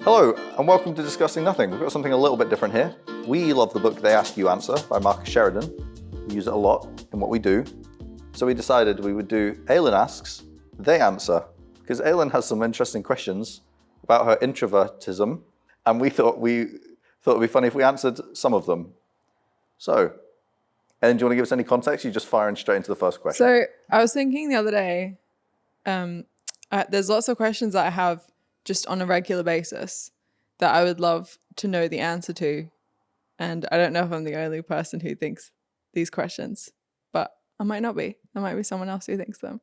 Hello, and welcome to Discussing Nothing. We've got something a little bit different here. We love the book They Ask You Answer by Marcus Sheridan. We use it a lot in what we do. So we decided we would do Aalyn Asks, They Answer, because Aalyn has some interesting questions about her introvertism, and we thought it'd be funny if we answered some of them. So, Aalyn, do you want to give us any context? You're just firing straight into the first question. So I was thinking the other day, there's lots of questions that I have just on a regular basis that I would love to know the answer to. And I don't know if I'm the only person who thinks these questions, but I might not be. There might be someone else who thinks them.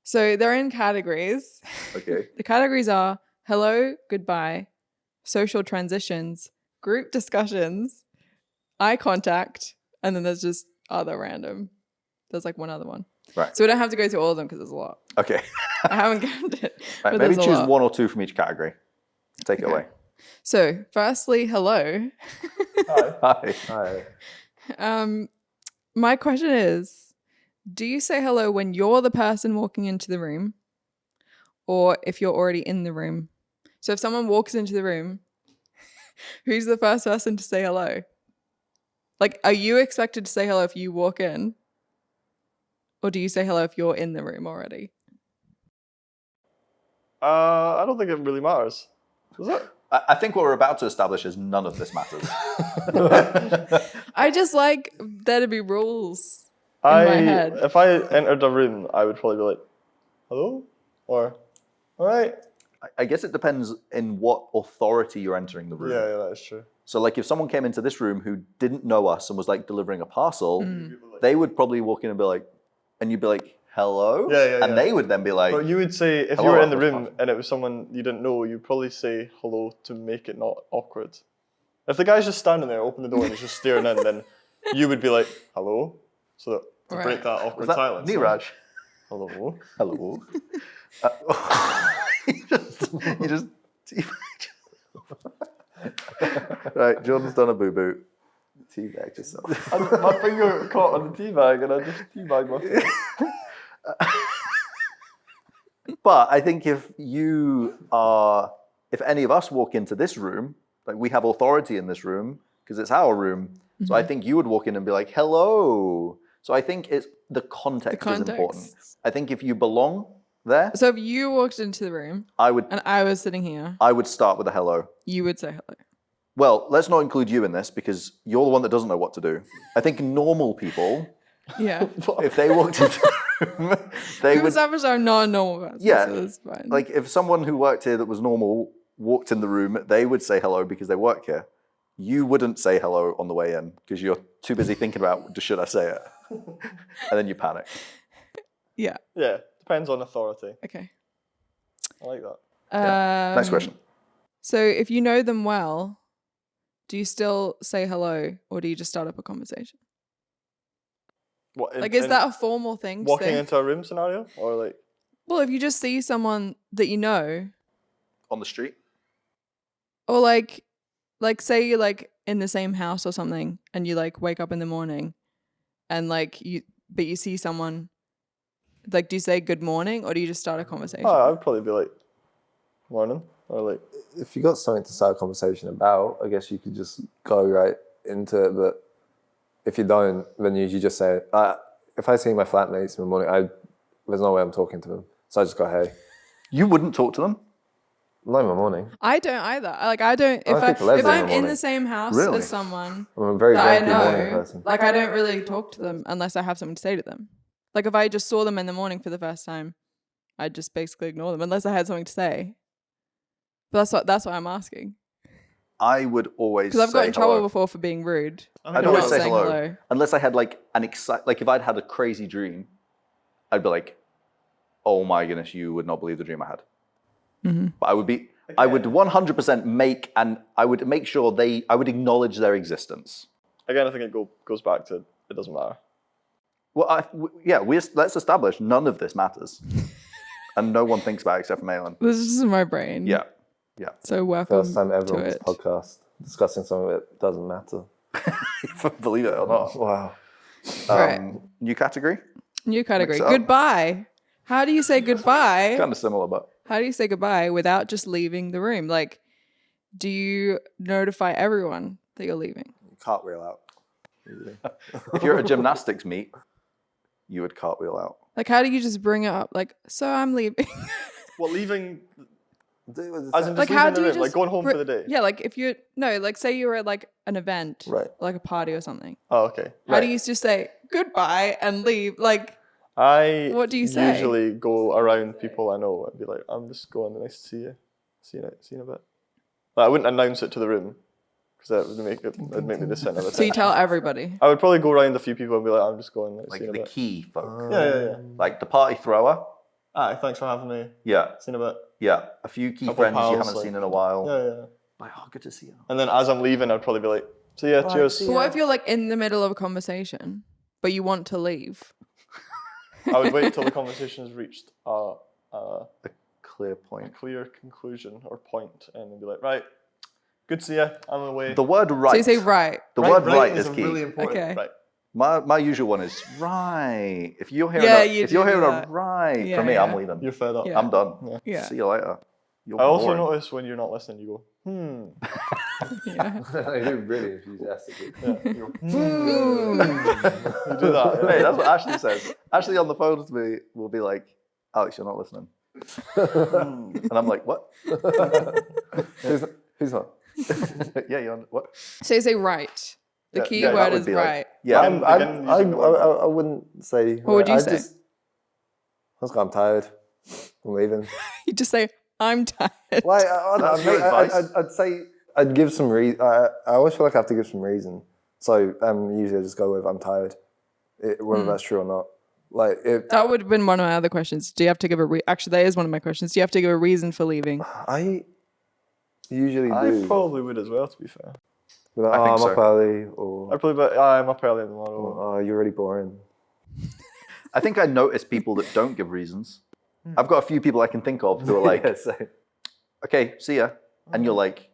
So they're in categories. Okay. The categories are hello, goodbye, social transitions, group discussions, eye contact, and then there's just other random. There's like one other one. Right. So we don't have to go through all of them because there's a lot. Okay. I haven't counted. Right, maybe choose one or two from each category. Take it away. So, firstly, hello. Hi. Hi. My question is, do you say hello when you're the person walking into the room or if you're already in the room? So if someone walks into the room, who's the first person to say hello? Like, are you expected to say hello if you walk in? Or do you say hello if you're in the room already? I don't think it really matters. Does it? I think what we're about to establish is none of this matters. I just like there to be rules in my head. If I entered a room, I would probably be like, hello? Or, all right? I guess it depends in what authority you're entering the room. Yeah, that is true. So like if someone came into this room who didn't know us and was like delivering a parcel, they would probably walk in and be like, and you'd be like, hello? And they would then be like, but you would say, if you were in the room and it was someone you didn't know, you'd probably say hello to make it not awkward. If the guy's just standing there, open the door and he's just staring in, then you would be like, hello? So that to break that awkward silence. Neeraj? Hello? Hello? you just right, Jordan's done a boo-boo. Teabag yourself. My finger caught on the tea bag and I just teabagged myself. But I think if any of us walk into this room, like we have authority in this room because it's our room. Mm-hmm. So I think you would walk in and be like, hello. So I think the context is important. I think if you belong there. So if you walked into the room and I was sitting here, I would start with a hello. You would say hello. Well, let's not include you in this because you're the one that doesn't know what to do. I think normal people, if they walked into the room, they would establish our non-normal person. Yeah, so that's fine. Like if someone who worked here that was normal walked in the room, they would say hello because they work here. You wouldn't say hello on the way in because you're too busy thinking about should I say it, and then you panic. Yeah. Yeah, depends on authority. Okay. I like that. Next question. So if you know them well, do you still say hello or do you just start up a conversation? What, is that a formal thing? Walking into a room scenario? Or like? Well, if you just see someone that you know. On the street? Or like say you're like in the same house or something and you like wake up in the morning and like you see someone, like do you say good morning or do you just start a conversation? Oh, I'd probably be like, morning. Or like, if you got something to start a conversation about, I guess you could just go right into it. But if you don't, then you just say, if I see my flatmates in the morning, there's no way I'm talking to them. So I just go, hey. You wouldn't talk to them? Not in the morning. I don't either. I don't. If I'm in the same house as someone I'm a very that I know, morning person. like I don't really talk to them unless I have something to say to them. Like if I just saw them in the morning for the first time, I'd just basically ignore them unless I had something to say. But that's what I'm asking. I would always because I've got in trouble hello. Before for being rude. I'd always say hello. Unless I had like if I'd had a crazy dream, I'd be like, "Oh my goodness, you would not believe the dream I had." Mm-hmm. But I would 100% I would make sure I would acknowledge their existence. Again, I think it goes back to it doesn't matter. Well, let's establish none of this matters. And no one thinks about it except for Aalyn. This is in my brain. Yeah. So welcome. First time ever on this it. podcast discussing something that doesn't matter. Believe it or not. Wow. Right. New category? New category. Goodbye. How do you say goodbye? Kind of similar, but How do you say goodbye without just leaving the room? Like, do you notify everyone that you're leaving? Cartwheel out. Usually. If you're at a gymnastics meet, you would cartwheel out. Like, how do you just bring it up? Like, so I'm leaving. Well, leaving Do it as in just Like, leaving how the do you room, like just going home for the day. Yeah, like if you no, like say you were at like an event, Right. like a party or something. Oh, okay. How do you just say goodbye and leave? Like, What do you say? usually go around people I know and be like, I'm just going, nice to see you. See you in a bit. Like, I wouldn't announce it to the room because that'd make me the centre of so you attention. tell everybody. I would probably go around a few people and be like, I'm just going, like, Like see you in a the bit. key folk. Yeah. Like the party thrower. Aye, thanks for having me. Yeah. See you in a bit. Yeah. A few key Couple friends you pals, haven't like- seen in a while. Yeah. Like, oh, good to see you. And then as I'm leaving, I'd probably be like, see ya, cheers. But what if you're like in the middle of a conversation, but you want to leave? I would wait till the conversation has reached a Clear point. clear conclusion or point and then be like, right, good to see ya, I'm away. The word right. So you say right. The word right is a key. really important. Okay. Right. My usual one is right. If you're hearing Yeah, a, you if you're do hearing a that. right Yeah, from me, yeah. I'm leaving. You're fed up. Yeah. I'm done. Yeah. See you later. You're I also boring. notice when you're not listening, you go, Yeah. You're really enthusiastically. Yeah. You go, You do that. Yeah. Hey, that's what Ashley says. Ashley on the phone to me will be like, Alex, you're not listening. And I'm like, what? Who's not? Yeah, you're on what? So you say right. The Yeah, key yeah, that word would is be like- right. Yeah. I wouldn't say. What would you say? I'm tired. I'm leaving. You just say, I'm tired. Well, That's your advice. I'd say I'd give some reason. I always feel like I have to give some reason. So usually I just go with I'm tired, whether that's true or not. Like That would have been one of my other questions. Do you have to give actually, that is one of my questions. Do you have to give a reason for leaving? I usually I do. probably would as well, to be fair. Be like, I think I'm so. up early, or I'd probably be like, I'm up early tomorrow. oh, you're really boring. I think I notice people that don't give reasons. I've got a few people I can think of who are like, Yeah, so- okay, see ya. And you're like,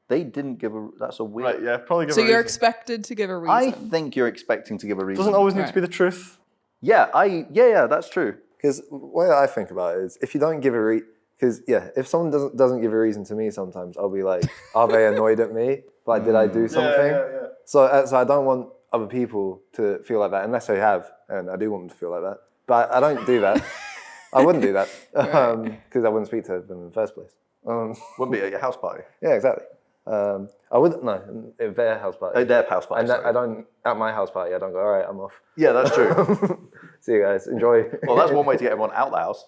they didn't give a, that's a weird. Right, yeah, probably give So a you're reason. expected to give a reason. I think you're expecting to give a reason. Doesn't always need Right. to be the truth. Yeah, yeah, that's true. Because the way I think about it is, if you don't give a because if someone doesn't give a reason to me, sometimes I'll be like, are they annoyed at me? Like, did I do something? Yeah. So I don't want other people to feel like that unless they have, and I do want them to feel like that. But I don't do that. I wouldn't do that because I wouldn't speak to them in the first place. Wouldn't be at your house party. Yeah, exactly. I wouldn't at their house party. Their house party. And sorry. I don't at my house party. I don't go. All right, I'm off. Yeah, that's true. See you guys. Enjoy. Well, that's one way to get everyone out of the house.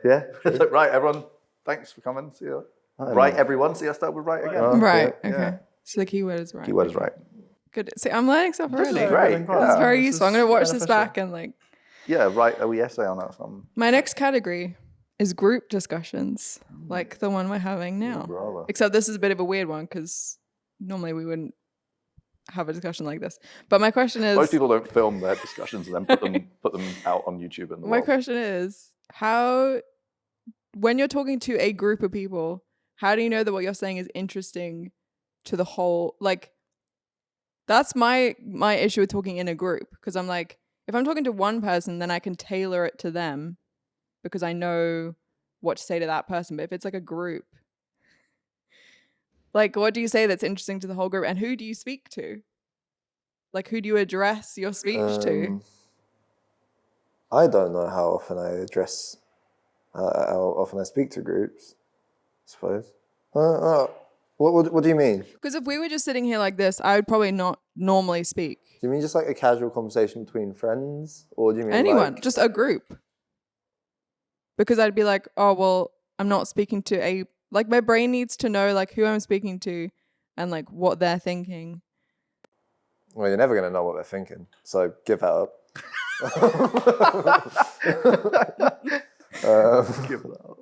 Yeah. It's like, right, everyone, thanks for coming. See you. Right, everyone. See, I start with right again. right. yeah, Okay. So the key word is right. Keyword is right. Good. See, I'm learning stuff already. is great. This This is very This useful. I'm is going to watch this beneficial. back and like. Yeah, write a wee essay on that or something. My next category is group discussions, like the one we're having now. Bravo. Except this is a bit of a weird one because normally we wouldn't have a discussion like this. But my question is, Most people don't film their discussions and then put them out on YouTube. And my question is, when you're talking to a group of people, how do you know that what you're saying is interesting to the whole? Like, that's my issue with talking in a group, because I'm like, if I'm talking to one person, then I can tailor it to them because I know what to say to that person. But if it's like a group, like, what do you say that's interesting to the whole group, and who do you speak to? Like, who do you address your speech to? I don't know how often I address, how often I speak to groups. I suppose. What do you mean? Because if we were just sitting here like this, I would probably not normally speak. Do you mean just like a casual conversation between friends, or do you mean Anyone, like, just a group. Because I'd be like, oh, well, I'm not speaking to like, my brain needs to know like who I'm speaking to and like what they're thinking. Well, you're never gonna know what they're thinking, so give that up. Give that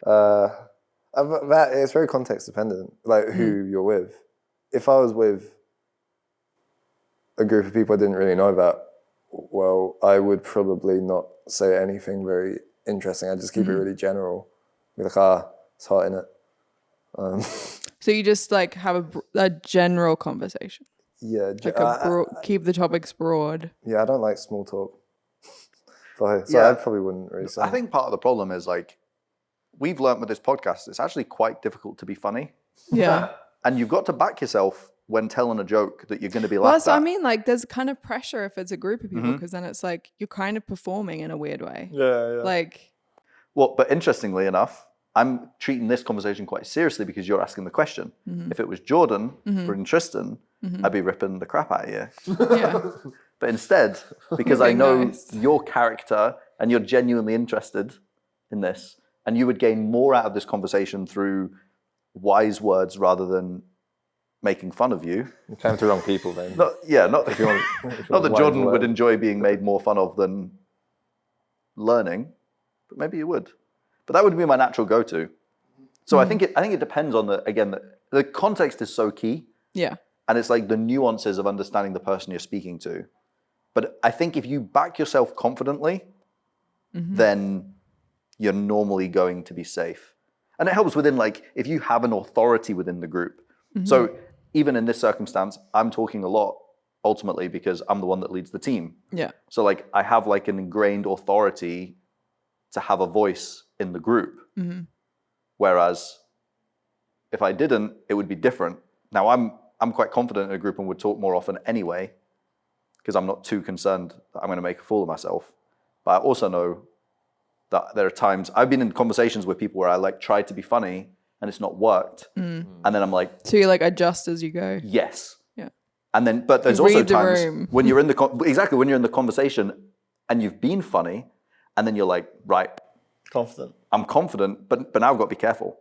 up. That it's very context dependent, like who you're with. If I was with a group of people I didn't really know about, well, I would probably not say anything very interesting. I'd just keep it really general. Be like, it's hot, innit? So you just like have a general conversation, Yeah, like keep the topics broad. yeah. I don't like small talk. So Yeah. I probably wouldn't really say. I think part of the problem is like, we've learned with this podcast, it's actually quite difficult to be funny. Yeah. And you've got to back yourself when telling a joke that you're going to be Well, laughed so at. I mean, like, there's kind of pressure if it's a group of people, Mhm. because then it's like you're kind of performing in a weird way. Yeah. Like, Well, but interestingly enough, I'm treating this conversation quite seriously because you're asking the question. mhm. If it was Jordan Mhm. or Tristan, Mhm. I'd be ripping the crap out of you. Yeah. But instead, because You're I being know nice. your character and you're genuinely interested in this, and you would gain more out of this conversation through wise words rather than making fun of you. You came to the wrong people then. Not If you want, not if you that want Jordan wise would words. enjoy being made more fun of than learning, but maybe you would. But that would be my natural go-to. So I think it depends on the context is so key. Yeah. And it's like the nuances of understanding the person you're speaking to. But I think if you back yourself confidently, Mhm. then you're normally going to be safe. And it helps within, like, if you have an authority within the group. Mhm. So even in this circumstance, I'm talking a lot ultimately because I'm the one that leads the team. Yeah. So like I have like an ingrained authority to have a voice in the group. Mhm. Whereas if I didn't, it would be different. Now I'm quite confident in a group and would talk more often anyway, because I'm not too concerned that I'm going to make a fool of myself. But I also know that there are times I've been in conversations with people where I like tried to be funny and it's not worked, and then I'm like, So you like adjust as you go. yes. Yeah. And then, but there's You also read the times room. when you're in the when you're in the conversation and you've been funny, and then you're like, right, Confident. I'm confident, but now I've got to be careful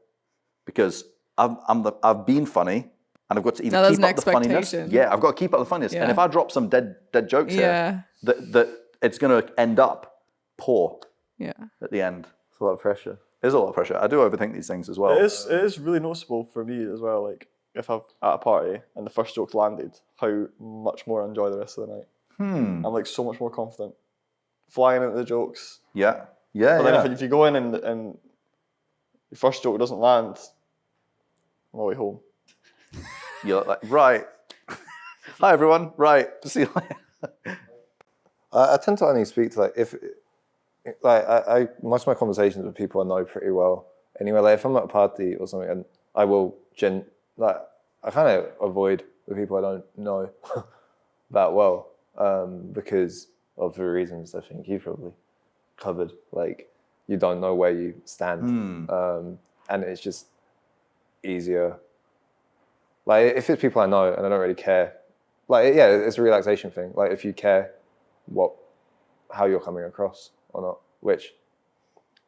because I've been funny and I've got to either Now there's keep an up the funniness. expectation. Yeah, I've got to keep up the funniness. And Yeah. if I drop some dead jokes Yeah. here, that it's going to end up poor Yeah. at the end. It's a lot of pressure. There's a lot of pressure. I do overthink these things as well. It is really noticeable for me as well. Like if I'm at a party and the first joke's landed, how much more I enjoy the rest of the night. I'm like so much more confident, flying into the jokes. Yeah. Yeah. But then yeah. if you go in and your first joke doesn't land, on my way home. You're like, right. Hi everyone. Right. See you later. I tend to only speak to I most of my conversations with people I know pretty well. Anyway, like if I'm at a party or something, and I will I kind of avoid the people I don't know that well because of the reasons I think you probably covered. Like you don't know where you stand, and it's just easier. Like if it's people I know and I don't really care, like yeah, it's a relaxation thing. Like if you care how you're coming across or not, which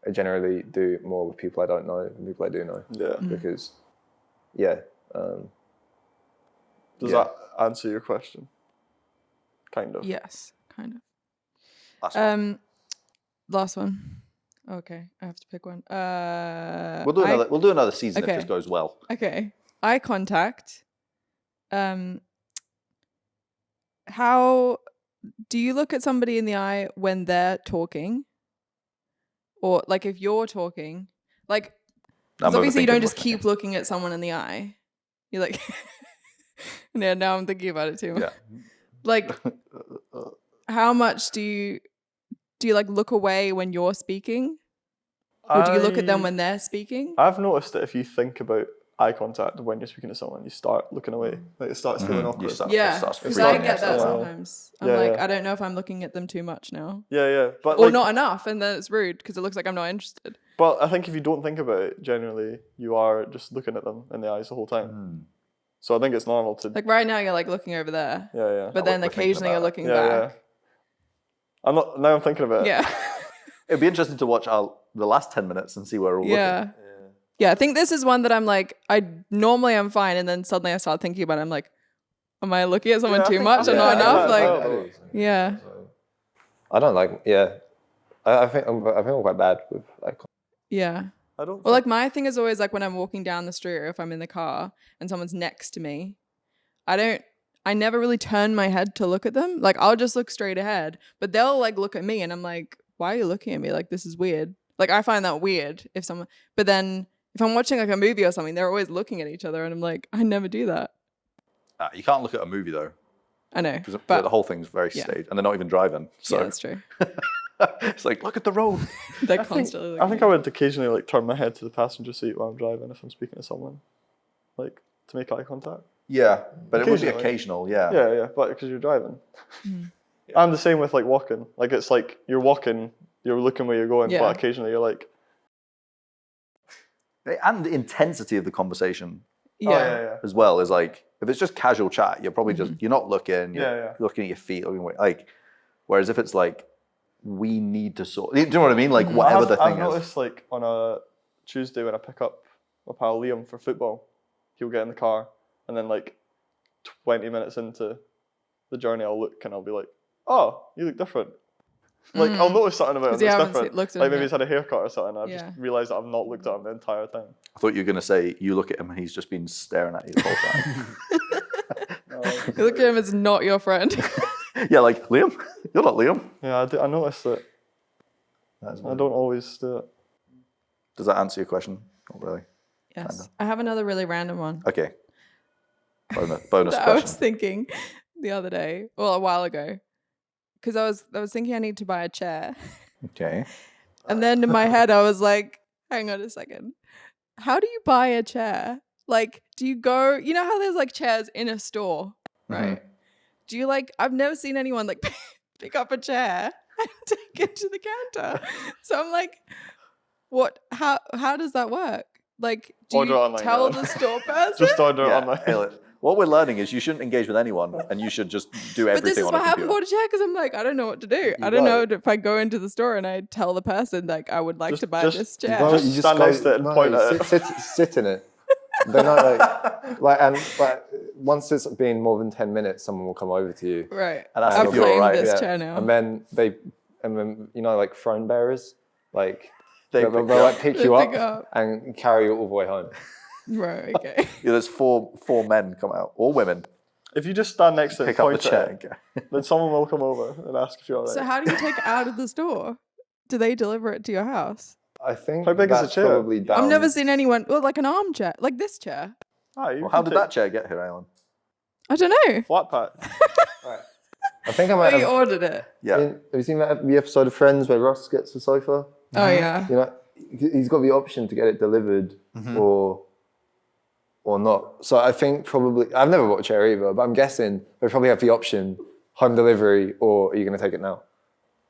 I generally do more with people I don't know than people I do know. Yeah. Because yeah. Does Yeah. that answer your question? Kind of. Yes. Kind of. Last one. Last one. Okay, I have to pick one. We'll do another season if okay. this goes well. Okay. Eye contact. How do you look at somebody in the eye when they're talking? Or like if you're talking, like 'cause I'm obviously you overthinking don't just looking. keep looking at someone in the eye. You're like yeah, now I'm thinking about it too. Yeah. Like how much do you like look away when you're speaking? Or do you look at them when they're speaking? I've noticed that if you think about eye contact when you're speaking to someone, you start looking away. Like it starts feeling awkward. It Yeah, starts because freaking I out. get that Yeah. sometimes. I'm Yeah, like, yeah. I don't know if I'm looking at them too much now. Yeah. But Or like, not enough, and then it's rude because it looks like I'm not interested. But I think if you don't think about it, generally you are just looking at them in the eyes the whole time. So I think it's normal to. Like right now, you're like looking over there, Yeah. but then we're thinking occasionally you're about it. looking Yeah. back. I'm not. Now I'm thinking about it. Yeah. It'd be interesting to watch the last 10 minutes and see where we're all looking. Yeah, I think this is one that I'm like, normally I'm fine, and then suddenly I start thinking about it. I'm like, am I looking at someone Yeah, I too think- much or yeah, not yeah, enough? yeah, Like, yeah. I don't like. Yeah, I think I'm quite bad with eye contact. Yeah. I don't. Well, like my thing is always like when I'm walking down the street or if I'm in the car and someone's next to me, I never really turn my head to look at them. Like I'll just look straight ahead, but they'll like look at me and I'm like, why are you looking at me? Like this is weird. Like I find that weird but then if I'm watching like a movie or something, they're always looking at each other and I'm like, I never do that. You can't look at a movie though, I know, because but the whole thing's very yeah. staged, and they're not even driving. So yeah, that's true. It's like, look at the road. They're I constantly think I would occasionally like turn my head to the passenger seat while I'm driving if I'm speaking to someone, like to make eye contact. Yeah, but it would be Occasionally. occasional, yeah. Yeah, but because you're driving. I'm the same with like walking. Like it's like you're walking, you're looking where you're going, Yeah. but occasionally you're like, And the intensity of the conversation Yeah. oh, yeah. as well is like, if it's just casual chat, you're probably just, you're not looking, you're Yeah. looking at your feet, looking away. Like, whereas if it's like, we need to sort, do you know what I mean? Like, whatever the I've thing is. noticed like on a Tuesday when I pick up my pal Liam for football, he'll get in the car and then like 20 minutes into the journey, I'll look and I'll be like, oh, you look different. Like I'll notice something about him 'Cause you that's haven't different. looked at Like him maybe yet. he's had a haircut or something. I've Yeah. just realised that I've not looked at him the entire time. I thought you were going to say, you look at him and he's just been staring at you the whole time. You look at him as not your friend. Yeah, like, Liam? You're not Liam. Yeah, I noticed that. That's I don't always do it. Does that answer your question? Not really. Yes. Kinda. I have another really random one. Okay. Bonus that I was question. thinking the other day, well, a while ago, because I was thinking I need to buy a chair, Okay. and then in my head I was like, hang on a second, how do you buy a chair? Like, do you go? You know how there's like chairs in a store, right? Do you like? I've never seen anyone like pick up a chair and take it to the counter. So I'm like, what? How does that work? Like, do Order you online, tell yeah. the store person? Just order it Yeah, online. Aalyn, what we're learning is you shouldn't engage with anyone and you should just do everything But this is on why a I haven't computer. bought a chair because I'm like, I don't know what to do. You I don't know got if I go into the store and I tell the person like I would like to buy this chair. Just stand next to it and point at it. Sit in it. They're not like once it's been more than 10 minutes, someone will come over to you. Right. And ask I've if you're claimed alright. this Yeah. chair now. And then you know, like throne bearers, like They they'll pick they'll, you like up. pick They you pick up up. and carry you all the way home. Right. Okay. Yeah, there's four men come out, or women, If you just stand next to it and pick up the point chair. at it, then someone will come over and ask if you're alright. So how do you take it out of the store? Do they deliver it to your house? I think How big is the that's chair? probably down. I've never seen anyone. Well, like an armchair, like this chair. Well, how did that chair get here, Aalyn? I don't know. flat pack? I think I Oh, might you have. ordered it. Yeah. Have you seen the episode of Friends where Ross gets the sofa? Oh yeah. You know, he's got the option to get it delivered or not. So I think probably I've never bought a chair either, but I'm guessing they probably have the option home delivery or are you going to take it now?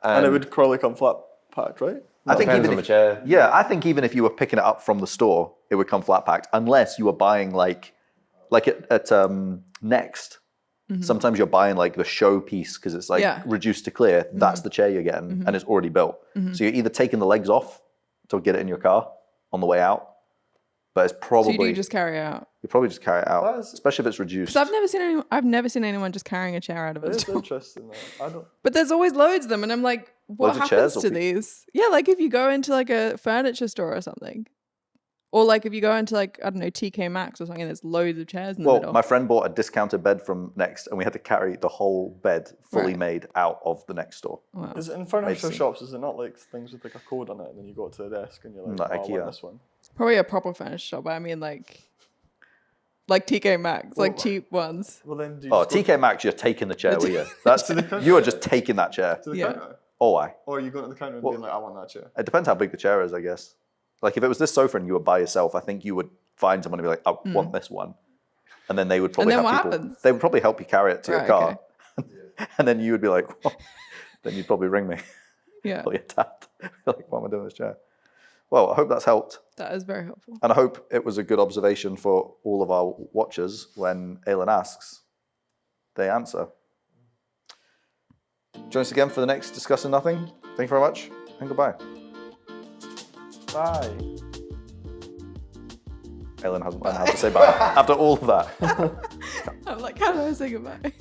And it would probably come flat packed, right? I think depends even on if, the chair. yeah, I think even if you were picking it up from the store, it would come flat packed, unless you were buying like at Next. Sometimes you're buying like the show piece because it's like Yeah. reduced to clear. That's the chair you're getting, and it's already built. So you're either taking the legs off to get it in your car on the way out, but it's So probably you do just carry it out. you probably just carry it out, That is- especially if it's reduced. Because I've never seen anyone just carrying a chair out of a It's store. interesting though. I don't. But there's always loads of them, and I'm like, what Loads of happens chairs or to pe- these? Yeah, like if you go into like a furniture store or something, or like if you go into like I don't know TK Maxx or something, and there's loads of chairs in the Well, middle. my friend bought a discounted bed from Next, and we had to carry the whole bed fully Right. made out of the Next store. Wow. Is it in furniture sense. shops? Is it not like things with like a code on it, and then you go to the desk and you're like, Not oh, I IKEA. want this one. Probably a proper furniture shop. But I mean like TK Maxx, like cheap ones. Well, then do you Oh, just go TK Maxx, you're taking the chair with you. That's To the counter. you are just taking that chair. to the Yeah. counter, Oh, I. or are you going to the counter and being like, I want that chair? It depends how big the chair is, I guess. Like if it was this sofa and you were by yourself, I think you would find someone and be like, I want this one, and then they would probably then have what people. happens? They would probably help you carry it to your Right, car, and then you would be like, well, then you'd probably ring me Yeah, or your dad. Like, what am I doing with this chair? Well, I hope that's helped. that is very helpful. And I hope it was a good observation for all of our watchers when Aalyn asks, they answer. Join us again for the next Discussing Nothing. Thank you very much, and goodbye. Bye. Aalyn hasn't learned how to say bye after all of that. I'm like, how do I say goodbye?